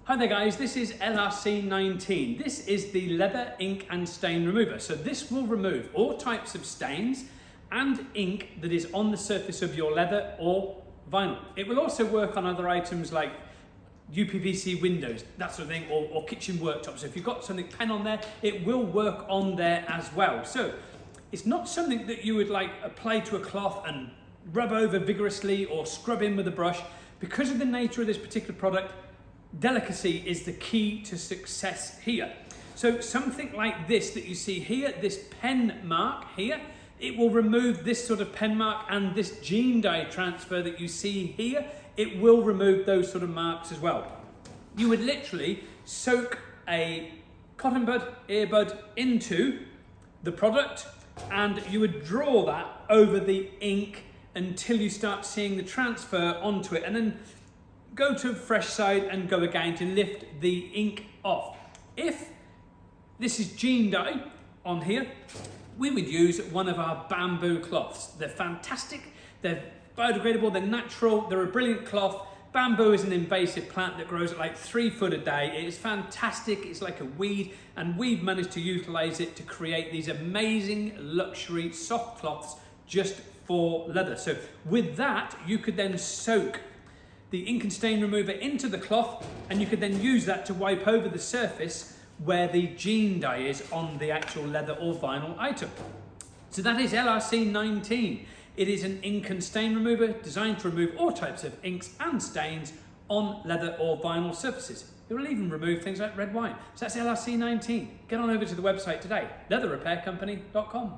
Hi there guys, this is LRC19. This is the leather ink and stain remover. So this will remove all types of stains and ink that is on the surface of your leather or vinyl. It will also work on other items like UPVC windows, that sort of thing, or kitchen worktops. So if you've got something pen on there, it will work on there as well. So it's not something that you would like apply to a cloth and rub over vigorously or scrub in with a brush. Because of the nature of this particular product, delicacy is the key to success here. So something like this that you see here, this pen mark here, it will remove this sort of pen mark, and this gene dye transfer that you see here, it will remove those sort of marks as well. You would literally soak a cotton bud, earbud into the product, and you would draw that over the ink until you start seeing the transfer onto it, and then go to a fresh side and go again to lift the ink off. If this is gene dye on here, we would use one of our bamboo cloths. They're fantastic, they're biodegradable, they're natural, they're a brilliant cloth. Bamboo is an invasive plant that grows at like 3 foot a day. It is fantastic, it's like a weed, and we've managed to utilize it to create these amazing luxury soft cloths just for leather. So with that, you could then soak the ink and stain remover into the cloth, and you could then use that to wipe over the surface where the gene dye is on the actual leather or vinyl item. So that is LRC19. It is an ink and stain remover designed to remove all types of inks and stains on leather or vinyl surfaces. It will even remove things like red wine. So that's LRC19. Get on over to the website today, leatherrepaircompany.com.